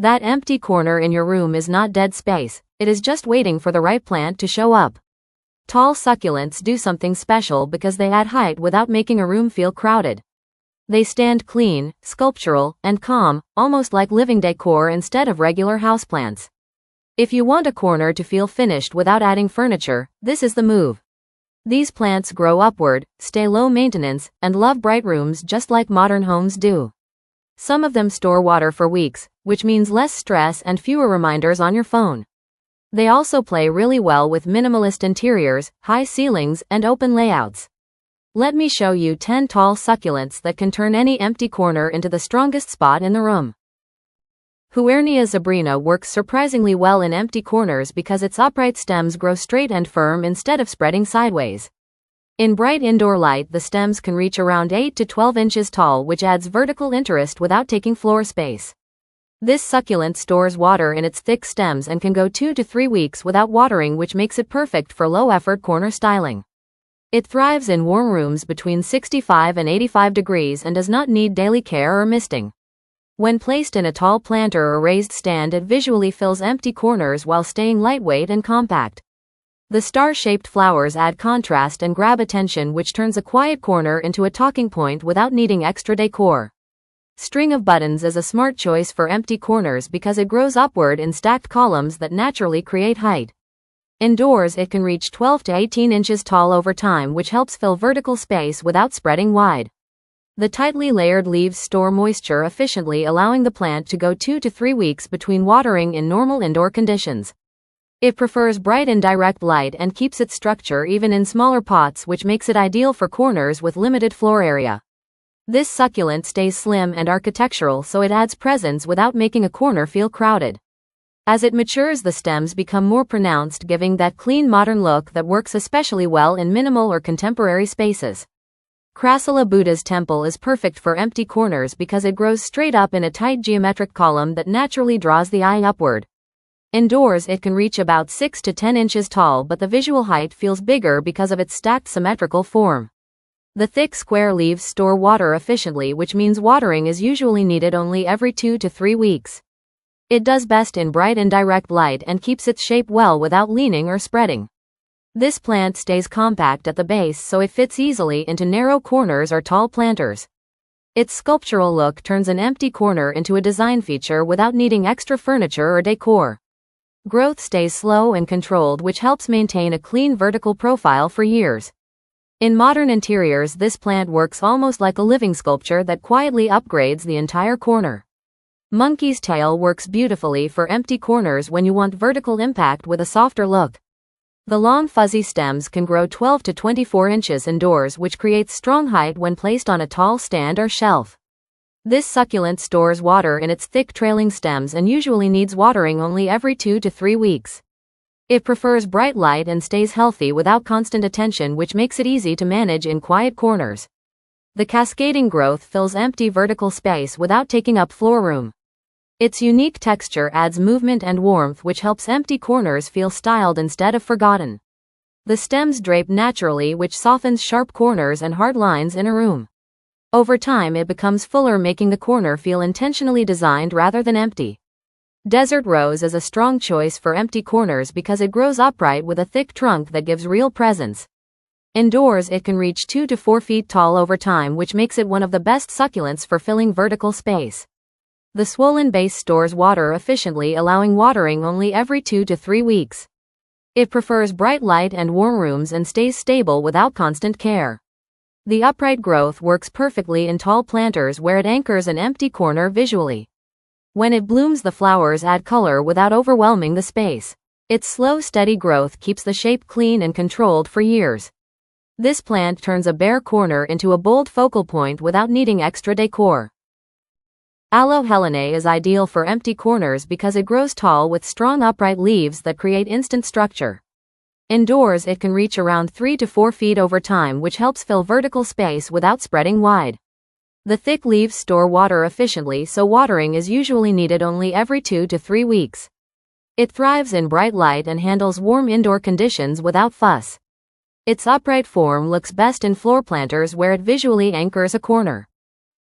That empty corner in your room is not dead space, it is just waiting for the right plant to show up. Tall succulents do something special because they add height without making a room feel crowded. They stand clean, sculptural, and calm, almost like living decor instead of regular houseplants. If you want a corner to feel finished without adding furniture, this is the move. These plants grow upward, stay low maintenance, and love bright rooms just like modern homes do. Some of them store water for weeks, which means less stress and fewer reminders on your phone. They also play really well with minimalist interiors, high ceilings, and open layouts. Let me show you 10 tall succulents that can turn any empty corner into the strongest spot in the room. Huernia Zebrina works surprisingly well in empty corners because its upright stems grow straight and firm instead of spreading sideways. In bright indoor light, the stems can reach around 8 to 12 inches tall, which adds vertical interest without taking floor space. This succulent stores water in its thick stems and can go 2 to 3 weeks without watering, which makes it perfect for low-effort corner styling. It thrives in warm rooms between 65 and 85 degrees and does not need daily care or misting. When placed in a tall planter or raised stand, it visually fills empty corners while staying lightweight and compact. The star-shaped flowers add contrast and grab attention, which turns a quiet corner into a talking point without needing extra decor. String of buttons is a smart choice for empty corners because it grows upward in stacked columns that naturally create height. Indoors, it can reach 12 to 18 inches tall over time, which helps fill vertical space without spreading wide. The tightly layered leaves store moisture efficiently, allowing the plant to go 2 to 3 weeks between watering in normal indoor conditions. It prefers bright and direct light and keeps its structure even in smaller pots, which makes it ideal for corners with limited floor area. This succulent stays slim and architectural, so it adds presence without making a corner feel crowded. As it matures, the stems become more pronounced, giving that clean modern look that works especially well in minimal or contemporary spaces. Crassula Buddhas Temple is perfect for empty corners because it grows straight up in a tight geometric column that naturally draws the eye upward. Indoors, it can reach about 6 to 10 inches tall, but the visual height feels bigger because of its stacked symmetrical form. The thick square leaves store water efficiently, which means watering is usually needed only every 2 to 3 weeks. It does best in bright and direct light and keeps its shape well without leaning or spreading. This plant stays compact at the base, so it fits easily into narrow corners or tall planters. Its sculptural look turns an empty corner into a design feature without needing extra furniture or decor. Growth stays slow and controlled, which helps maintain a clean vertical profile for years. In modern interiors, this plant works almost like a living sculpture that quietly upgrades the entire corner. Monkey's tail works beautifully for empty corners when you want vertical impact with a softer look. The long fuzzy stems can grow 12 to 24 inches indoors, which creates strong height when placed on a tall stand or shelf. This succulent stores water in its thick trailing stems and usually needs watering only every 2 to 3 weeks. It prefers bright light and stays healthy without constant attention, which makes it easy to manage in quiet corners. The cascading growth fills empty vertical space without taking up floor room. Its unique texture adds movement and warmth, which helps empty corners feel styled instead of forgotten. The stems drape naturally, which softens sharp corners and hard lines in a room. Over time, it becomes fuller, making the corner feel intentionally designed rather than empty. Desert rose is a strong choice for empty corners because it grows upright with a thick trunk that gives real presence. Indoors, it can reach 2 to 4 feet tall over time, which makes it one of the best succulents for filling vertical space. The swollen base stores water efficiently, allowing watering only every 2 to 3 weeks. It prefers bright light and warm rooms and stays stable without constant care. The upright growth works perfectly in tall planters where it anchors an empty corner visually. When it blooms, the flowers add color without overwhelming the space. Its slow, steady growth keeps the shape clean and controlled for years. This plant turns a bare corner into a bold focal point without needing extra decor. Aloe Helenae is ideal for empty corners because it grows tall with strong upright leaves that create instant structure. Indoors, it can reach around 3 to 4 feet over time, which helps fill vertical space without spreading wide. The thick leaves store water efficiently, so watering is usually needed only every 2 to 3 weeks. It thrives in bright light and handles warm indoor conditions without fuss. Its upright form looks best in floor planters where it visually anchors a corner.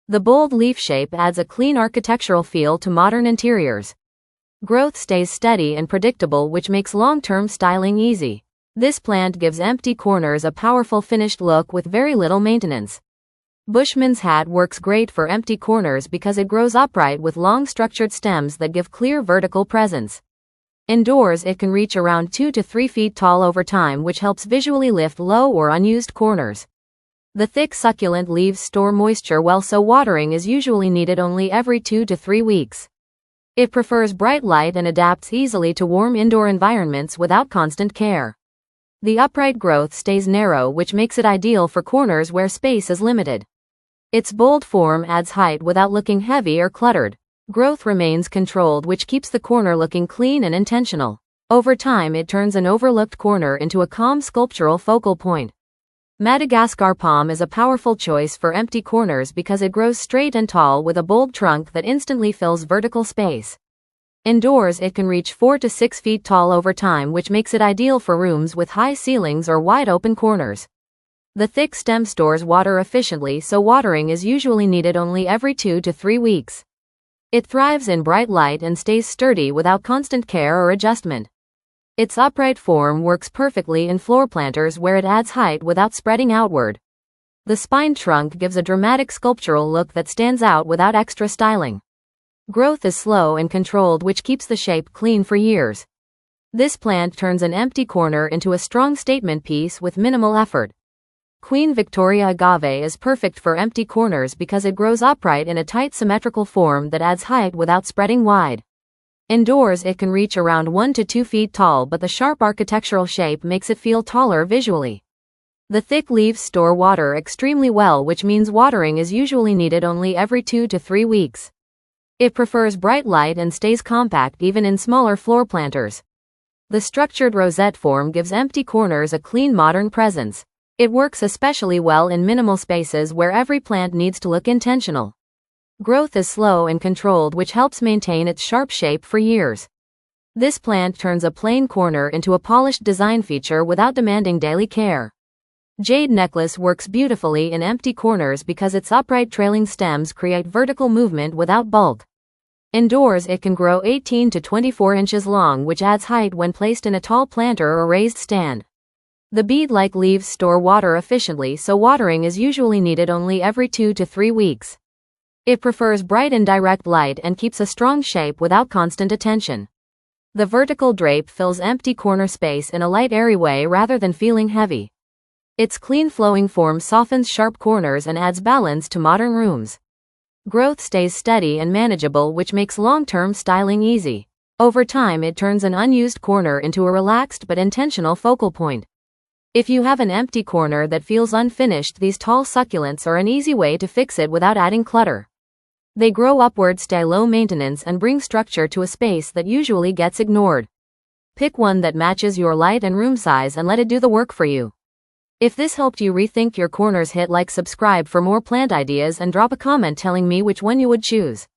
The bold leaf shape adds a clean architectural feel to modern interiors. Growth stays steady and predictable, which makes long-term styling easy. This plant gives empty corners a powerful finished look with very little maintenance. Bushman's hat works great for empty corners because it grows upright with long structured stems that give clear vertical presence. Indoors, it can reach around 2 to 3 feet tall over time, which helps visually lift low or unused corners. The thick succulent leaves store moisture well, so watering is usually needed only every 2 to 3 weeks. It prefers bright light and adapts easily to warm indoor environments without constant care. The upright growth stays narrow, which makes it ideal for corners where space is limited. Its bold form adds height without looking heavy or cluttered. Growth remains controlled, which keeps the corner looking clean and intentional. Over time, it turns an overlooked corner into a calm sculptural focal point. Madagascar Palm is a powerful choice for empty corners because it grows straight and tall with a bold trunk that instantly fills vertical space. Indoors, it can reach 4 to 6 feet tall over time, which makes it ideal for rooms with high ceilings or wide open corners. The thick stem stores water efficiently, so watering is usually needed only every 2 to 3 weeks. It thrives in bright light and stays sturdy without constant care or adjustment. Its upright form works perfectly in floor planters where it adds height without spreading outward. The spined trunk gives a dramatic sculptural look that stands out without extra styling. Growth is slow and controlled, which keeps the shape clean for years. This plant turns an empty corner into a strong statement piece with minimal effort. Queen Victoria Agave is perfect for empty corners because it grows upright in a tight symmetrical form that adds height without spreading wide. Indoors, it can reach around 1 to 2 feet tall, but the sharp architectural shape makes it feel taller visually. The thick leaves store water extremely well, which means watering is usually needed only every 2 to 3 weeks. It prefers bright light and stays compact even in smaller floor planters. The structured rosette form gives empty corners a clean, modern presence. It works especially well in minimal spaces where every plant needs to look intentional. Growth is slow and controlled, which helps maintain its sharp shape for years. This plant turns a plain corner into a polished design feature without demanding daily care. Jade Necklace works beautifully in empty corners because its upright trailing stems create vertical movement without bulk. Indoors, it can grow 18 to 24 inches long, which adds height when placed in a tall planter or raised stand. The bead-like leaves store water efficiently, so watering is usually needed only every 2 to 3 weeks. It prefers bright and direct light and keeps a strong shape without constant attention. The vertical drape fills empty corner space in a light, airy way rather than feeling heavy. Its clean flowing form softens sharp corners and adds balance to modern rooms. Growth stays steady and manageable, which makes long-term styling easy. Over time, it turns an unused corner into a relaxed but intentional focal point. If you have an empty corner that feels unfinished, these tall succulents are an easy way to fix it without adding clutter. They grow upward, stay low maintenance, and bring structure to a space that usually gets ignored. Pick one that matches your light and room size and let it do the work for you. If this helped you rethink your corners, hit like, subscribe for more plant ideas, and drop a comment telling me which one you would choose.